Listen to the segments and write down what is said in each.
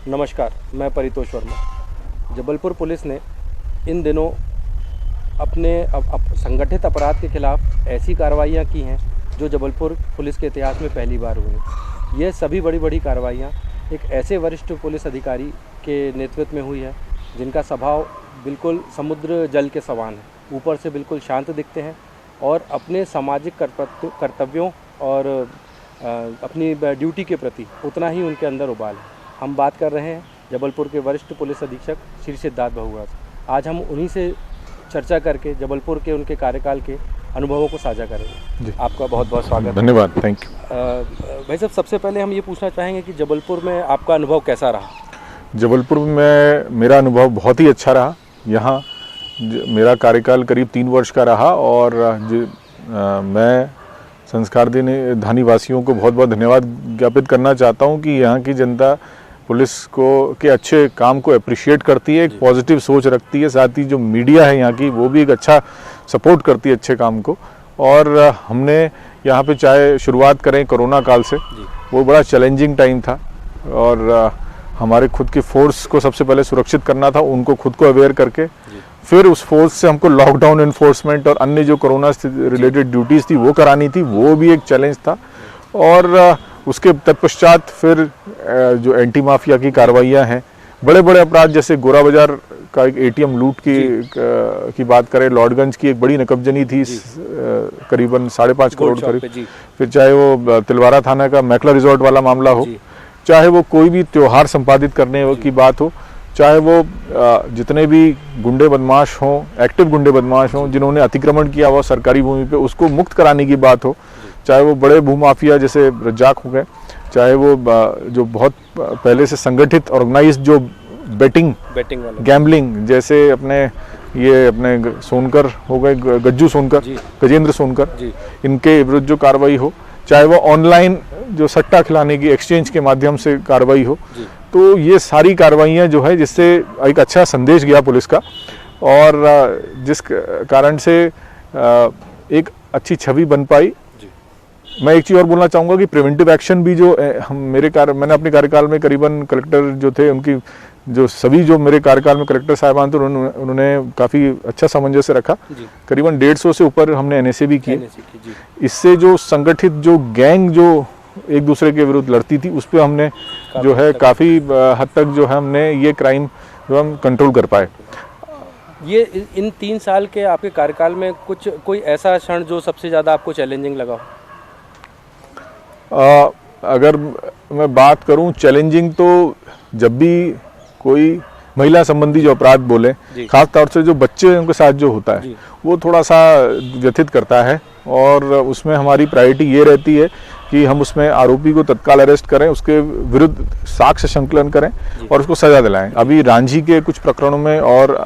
नमस्कार, मैं परितोष वर्मा। जबलपुर पुलिस ने इन दिनों अपने संगठित अपराध के खिलाफ ऐसी कार्रवाइयाँ की हैं जो जबलपुर पुलिस के इतिहास में पहली बार हुई। ये सभी बड़ी बड़ी कार्रवाइयाँ एक ऐसे वरिष्ठ पुलिस अधिकारी के नेतृत्व में हुई है जिनका स्वभाव बिल्कुल समुद्र जल के समान है। ऊपर से बिल्कुल शांत दिखते हैं और अपने सामाजिक कर्तव्यों और अपनी ड्यूटी के प्रति उतना ही उनके अंदर उबाल है। हम बात कर रहे हैं जबलपुर के वरिष्ठ पुलिस अधीक्षक श्री सिद्धार्थ बहुगुणा से। आज हम उन्हीं से चर्चा करके जबलपुर के उनके कार्यकाल के अनुभवों को साझा करेंगे। आपका बहुत बहुत स्वागत। धन्यवाद, थैंक यू। भाई साहब, सबसे पहले हम ये पूछना चाहेंगे कि जबलपुर में आपका अनुभव कैसा रहा? जबलपुर में मेरा अनुभव बहुत ही अच्छा रहा। यहाँ मेरा कार्यकाल करीब 3 वर्ष का रहा और मैं संस्कार धानी वासियों को बहुत बहुत धन्यवाद ज्ञापित करना चाहता हूँ कि यहाँ की जनता पुलिस को के अच्छे काम को अप्रिशिएट करती है, एक पॉजिटिव सोच रखती है। साथ ही जो मीडिया है यहाँ की वो भी एक अच्छा सपोर्ट करती है अच्छे काम को। और हमने यहाँ पे चाहे शुरुआत करें कोरोना काल से, वो बड़ा चैलेंजिंग टाइम था और हमारे खुद की फोर्स को सबसे पहले सुरक्षित करना था, उनको खुद को अवेयर करके फिर उस फोर्स से हमको लॉकडाउन इन्फोर्समेंट और अन्य जो कोरोना से रिलेटेड ड्यूटीज़ थी वो करानी थी, वो भी एक चैलेंज था। और उसके तत्पश्चात फिर जो एंटी माफिया की कार्रवाइयाँ हैं, बड़े बड़े अपराध जैसे गोरा बाजार का एक एटीएम लूट की बात करें, लॉर्डगंज की एक बड़ी नकबजनी थी करीबन 5.5 करोड़ करीब, फिर चाहे वो तिलवारा थाना का मैकला रिजॉर्ट वाला मामला हो, चाहे वो कोई भी त्यौहार संपादित करने की बात हो, चाहे वो जितने भी गुंडे बदमाश हों, एक्टिव गुंडे बदमाश हों जिन्होंने अतिक्रमण किया हुआ सरकारी भूमि पे, उसको मुक्त कराने की बात हो, चाहे वो बड़े भूमाफिया जैसे रज्जाक हो गए, चाहे वो जो बहुत पहले से संगठित ऑर्गेनाइज्ड जो बेटिंग गैम्बलिंग जैसे अपने सोनकर हो गए, गज्जू सोनकर, गजेंद्र सोनकर, इनके विरुद्ध जो कार्रवाई हो, चाहे वो ऑनलाइन जो सट्टा खिलाने की एक्सचेंज के माध्यम से कार्रवाई हो, तो ये सारी कार्रवाइयाँ जो है जिससे एक अच्छा संदेश गया पुलिस का और जिस कारण से एक अच्छी छवि बन पाई। मैं एक चीज़ और बोलना चाहूँगा कि प्रिवेंटिव एक्शन भी जो मैंने अपने कार्यकाल में करीबन कलेक्टर जो थे उनकी जो मेरे कार्यकाल में कलेक्टर साहिबान थे उन्होंने काफ़ी अच्छा सामंजस्य रखा। करीबन 150 से ऊपर हमने एनएसए भी किए। इससे जो संगठित जो गैंग जो एक दूसरे के विरुद्ध लड़ती थी उस पर हमने जो है काफ़ी हद तक जो है हमने ये क्राइम जो हम कंट्रोल कर पाए। ये इन 3 साल के आपके कार्यकाल में कोई ऐसा क्षण जो सबसे ज़्यादा आपको चैलेंजिंग लगा हो? अगर मैं बात करूं चैलेंजिंग, तो जब भी कोई महिला संबंधी जो अपराध बोले, खास तौर से जो बच्चे उनके साथ जो होता है वो थोड़ा सा व्यथित करता है और उसमें हमारी प्रायोरिटी ये रहती है कि हम उसमें आरोपी को तत्काल अरेस्ट करें, उसके विरुद्ध साक्ष्य संकलन करें और उसको सजा दिलाएं। अभी रांझी के कुछ प्रकरणों में और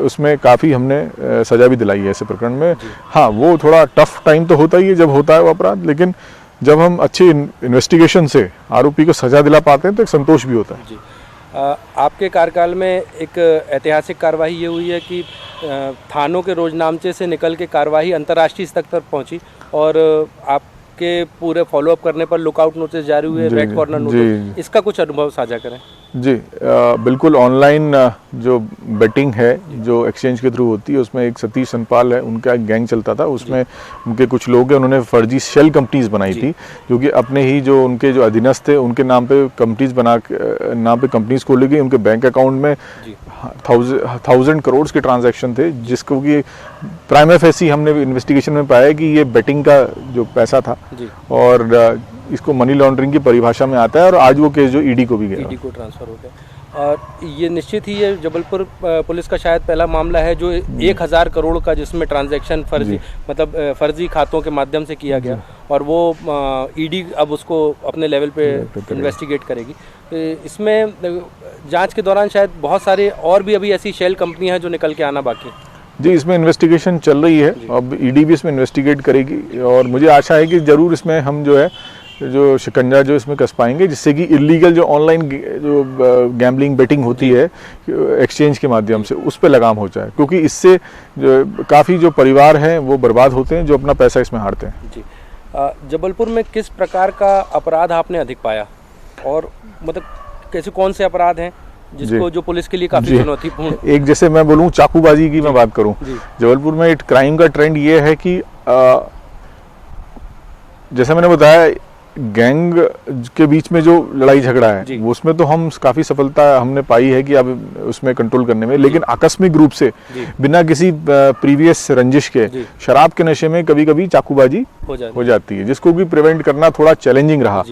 उसमें काफ़ी हमने सजा भी दिलाई है ऐसे प्रकरण में। हाँ, वो थोड़ा टफ टाइम तो होता ही है जब होता है वो अपराध, लेकिन जब हम अच्छी इन्वेस्टिगेशन से आरोपी को सजा दिला पाते हैं तो एक संतोष भी होता है। आपके कार्यकाल में एक ऐतिहासिक कार्रवाई ये हुई है कि थानों के रोजनामचे से निकल के कार्रवाई अंतर्राष्ट्रीय स्तर तक पहुंची और आपके पूरे फॉलोअप करने पर लुकआउट नोटिस जारी हुए, रेड कॉर्नर नोटिस। इसका कुछ अनुभव साझा करें। जी, बिल्कुल। ऑनलाइन जो बेटिंग है जो एक्सचेंज के थ्रू होती है उसमें एक सतीश सनपाल है, उनका एक गैंग चलता था। उसमें उनके कुछ लोग हैं, उन्होंने फर्जी शेल कंपनीज बनाई थी जो कि अपने ही जो उनके जो अधीनस्थ थे उनके नाम पे कंपनीज खोली गई। उनके बैंक अकाउंट में 1000 करोड़ के ट्रांजैक्शन थे, जिसको कि प्राइमा फेसी हमने इन्वेस्टिगेशन में पाया कि ये बेटिंग का जो पैसा था और इसको मनी लॉन्ड्रिंग की परिभाषा में आता है और आज वो केस जो ईडी को भी गया, ईडी को ट्रांसफर हो गया। और ये निश्चित ही ये जबलपुर पुलिस का शायद पहला मामला है जो 1000 करोड़ का जिसमें ट्रांजैक्शन फर्जी खातों के माध्यम से किया गया और वो ईडी अब उसको अपने लेवल पे इन्वेस्टिगेट करेगी। इसमें जांच के दौरान शायद बहुत सारे और भी अभी ऐसी शेल कंपनियां हैं जो निकल के आना बाकी है। जी, इसमें इन्वेस्टिगेशन चल रही है, अब ईडी भी इसमें इन्वेस्टिगेट करेगी और मुझे आशा है कि ज़रूर इसमें हम जो है जो शिकंजा जो इसमें कस पाएंगे, जिससे कि इलीगल जो ऑनलाइन जो गैम्बलिंग बेटिंग होती है एक्सचेंज के माध्यम से उस पर लगाम हो जाए, क्योंकि इससे जो काफ़ी जो परिवार हैं वो बर्बाद होते हैं जो अपना पैसा इसमें हारते हैं। जी, जबलपुर में किस प्रकार का अपराध आपने अधिक पाया? और मतलब कैसे कौन से अपराध हैं जिसको जो पुलिस के लिए काफी चुनौतीपूर्ण? एक जैसे मैं बोलूँ चाकूबाजी की मैं बात करूँ, जबलपुर में एक क्राइम का ट्रेंड ये है कि जैसे मैंने बताया गैंग के बीच में जो लड़ाई झगड़ा है उसमें तो हम काफ़ी सफलता हमने पाई है कि अब उसमें कंट्रोल करने में, लेकिन आकस्मिक रूप से बिना किसी प्रीवियस रंजिश के शराब के नशे में कभी कभी चाकूबाजी हो जाती है, जिसको भी प्रिवेंट करना थोड़ा चैलेंजिंग रहा,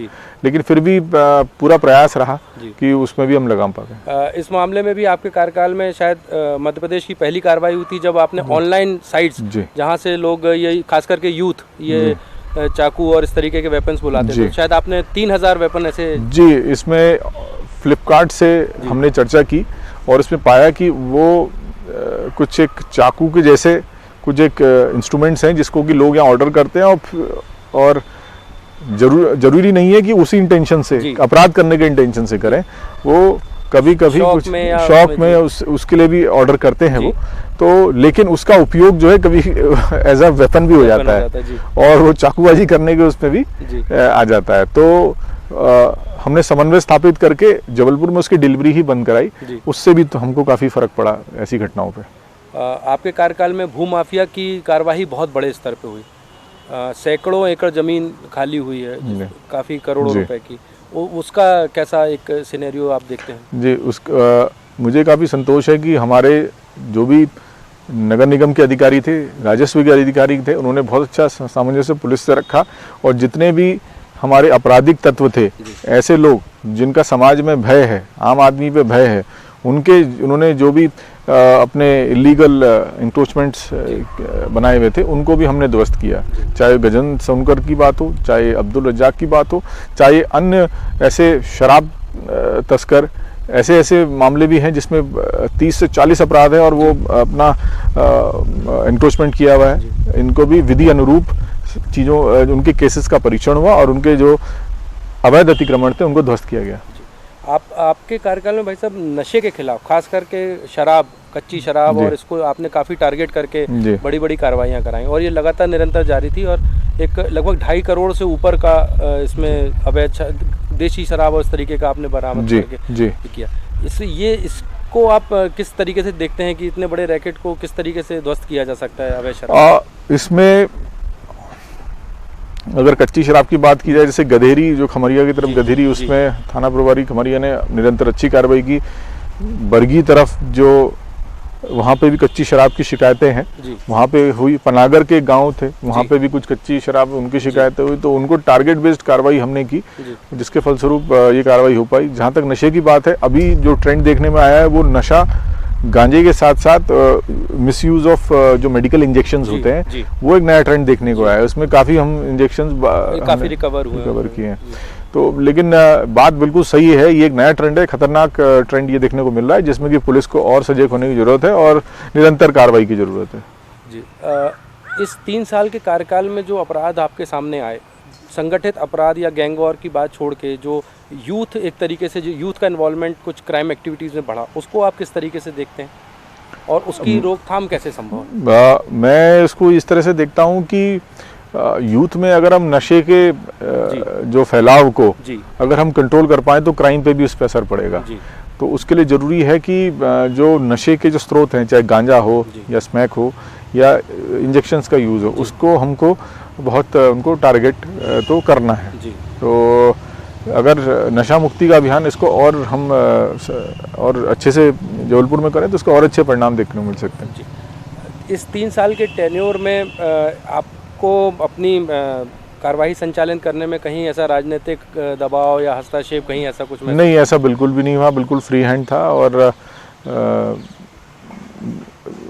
लेकिन फिर भी पूरा प्रयास रहा कि उसमें भी हम लगाम पा गए। इस मामले में भी आपके कार्यकाल में शायद मध्य प्रदेश की पहली कार्रवाई हुई थी जब आपने ऑनलाइन साइट्स जहाँ से लोग ये खास करके यूथ ये चाकू और इस तरीके के वेपन्स बुलाते थे, शायद आपने 3000 वेपन ऐसे। जी, इसमें फ्लिपकार्ट से हमने चर्चा की और इसमें पाया कि वो कुछ एक चाकू के जैसे कुछ एक इंस्ट्रूमेंट्स हैं जिसको कि लोग यहाँ ऑर्डर करते हैं और जरूरी नहीं है कि उसी इंटेंशन से अपराध करने के इंटेंशन से करें, वो कभी कभी कुछ शौक में उसके लिए भी ऑर्डर करते हैं वो तो, लेकिन उसका उपयोग जो है कभी एज अ वेपन भी हो जाता है और वो चाकूबाजी करने के उसमें भी आ जाता है। तो हमने समन्वय स्थापित करके जबलपुर में उसकी डिलीवरी ही बंद कराई, उससे भी तो हमको काफ़ी फर्क पड़ा ऐसी घटनाओं पे। आपके कार्यकाल में भूमाफिया की कार्यवाही बहुत बड़े स्तर पे हुई, सैकड़ों एकड़ जमीन खाली हुई है, काफ़ी करोड़ों रुपए की, उसका कैसा एक सिनेरियो आप देखते हैं? जी, मुझे काफ़ी संतोष है कि हमारे जो भी नगर निगम के अधिकारी थे, राजस्व के अधिकारी थे, उन्होंने बहुत अच्छा सामंजस्य पुलिस से रखा और जितने भी हमारे आपराधिक तत्व थे, ऐसे लोग जिनका समाज में भय है, आम आदमी पे भय है, उन्होंने जो भी अपने इलीगल इंक्रोचमेंट्स बनाए हुए थे उनको भी हमने ध्वस्त किया, चाहे गजन सोनकर की बात हो, चाहे अब्दुल रज्जाक की बात हो, चाहे अन्य ऐसे शराब तस्कर, ऐसे मामले भी हैं जिसमें 30 से 40 अपराध है और वो अपना इंक्रोचमेंट किया हुआ है, इनको भी विधि अनुरूप चीज़ों उनके केसेस का परीक्षण हुआ और उनके जो अवैध अतिक्रमण थे उनको ध्वस्त किया गया। आपके कार्यकाल में भाई साहब नशे के खिलाफ खास करके शराब, कच्ची शराब और इसको आपने काफ़ी टारगेट करके बड़ी बड़ी कार्रवाइयाँ कराई और ये लगातार निरंतर जारी थी और एक लगभग 2.5 करोड़ से ऊपर का इसमें अवैध देशी शराब और इस तरीके का आपने बरामद करके किया। इसको आप किस तरीके से देखते हैं कि इतने बड़े रैकेट को किस तरीके से ध्वस्त किया जा सकता है अवैध शराब? इसमें अगर कच्ची शराब की बात की जाए, जैसे गधेरी जो खमरिया की तरफ गधेरी, उसमें थाना प्रभारी खमरिया ने निरंतर अच्छी कार्रवाई की। बरगी तरफ जो वहाँ पे भी कच्ची शराब की शिकायतें हैं, वहाँ पे हुई। पनागर के गांव थे, वहाँ पे भी कुछ कच्ची शराब उनकी शिकायतें हुई, तो उनको टारगेट बेस्ड कार्रवाई हमने की, जिसके फलस्वरूप ये कार्रवाई हो पाई। जहाँ तक नशे की बात है, अभी जो ट्रेंड देखने में आया है वो नशा गांजे के साथ साथ मिसयूज ऑफ जो मेडिकल इंजेक्शंस होते हैं, वो एक नया ट्रेंड देखने को आया है। उसमें काफ़ी हम इंजेक्शंस काफ़ी रिकवर किए हैं। तो लेकिन बात बिल्कुल सही है, ये एक नया ट्रेंड है, खतरनाक ट्रेंड ये देखने को मिल रहा है, जिसमें कि पुलिस को और सजग होने की ज़रूरत है और निरंतर कार्रवाई की ज़रूरत है। जी, इस 3 साल के कार्यकाल में जो अपराध आपके सामने आए, संगठित अपराध या गैंग वॉर की बात छोड़ के जो यूथ एक तरीके से जो यूथ का इन्वॉल्वमेंट कुछ क्राइम एक्टिविटीज़ में बढ़ा, उसको आप किस तरीके से देखते हैं और उसकी रोकथाम कैसे संभव है? मैं इसको इस तरह से देखता हूँ कि यूथ में अगर हम नशे के जो फैलाव को अगर हम कंट्रोल कर पाएँ तो क्राइम पे भी उस पर असर पड़ेगा। तो उसके लिए ज़रूरी है कि जो नशे के जो स्रोत हैं, चाहे गांजा हो या स्मैक हो या इंजेक्शंस का यूज़ हो, उसको हमको बहुत उनको टारगेट तो करना है। तो अगर नशा मुक्ति का अभियान इसको और हम और अच्छे से जबलपुर में करें तो उसको और अच्छे परिणाम देखने को मिल सकते हैं। इस 3 साल के टेन्योर में आपको अपनी कार्रवाई संचालन करने में कहीं ऐसा राजनीतिक दबाव या हस्तक्षेप कहीं ऐसा कुछ नहीं, ऐसा बिल्कुल भी नहीं हुआ, बिल्कुल फ्री हैंड था और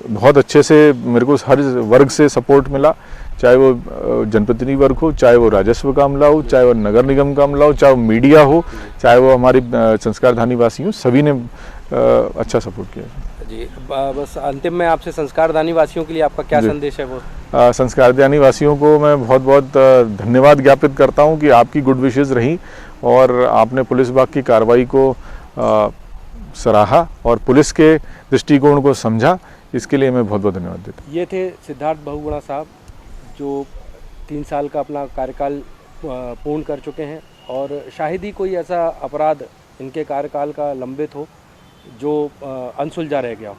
बहुत अच्छे से मेरे को हर वर्ग से सपोर्ट मिला, चाहे वो जनप्रतिनिधि वर्ग हो, चाहे वो राजस्व का अमला हो, चाहे वो नगर निगम का अमला हो, चाहे वो मीडिया हो, चाहे वो हमारी संस्कारधानी वासी हो, सभी ने अच्छा सपोर्ट किया। जी, बस अंतिम में आपसे संस्कारधानी वासियों के लिए आपका क्या संदेश है? वो संस्कारधानी वासियों को मैं बहुत बहुत धन्यवाद ज्ञापित करता हूँ कि आपकी गुड विशेज़ रही और आपने पुलिस विभाग की कार्रवाई को सराहा और पुलिस के दृष्टिकोण को समझा, इसके लिए मैं बहुत बहुत धन्यवाद देता हूँ। ये थे सिद्धार्थ बहुगुणा साहब, जो 3 साल का अपना कार्यकाल पूर्ण कर चुके हैं और शायद ही कोई ऐसा अपराध इनके कार्यकाल का लंबित हो जो अनसुलझा रह गया हो।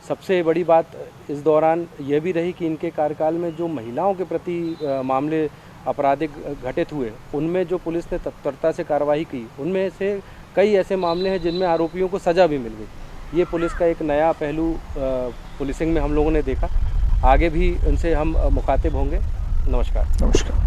सबसे बड़ी बात इस दौरान यह भी रही कि इनके कार्यकाल में जो महिलाओं के प्रति मामले आपराधिक घटित हुए, उनमें जो पुलिस ने तत्परता से कार्रवाई की, उनमें से कई ऐसे मामले हैं जिनमें आरोपियों को सज़ा भी मिल गई। ये पुलिस का एक नया पहलू पुलिसिंग में हम लोगों ने देखा। आगे भी उनसे हम मुखातिब होंगे। नमस्कार। नमस्कार।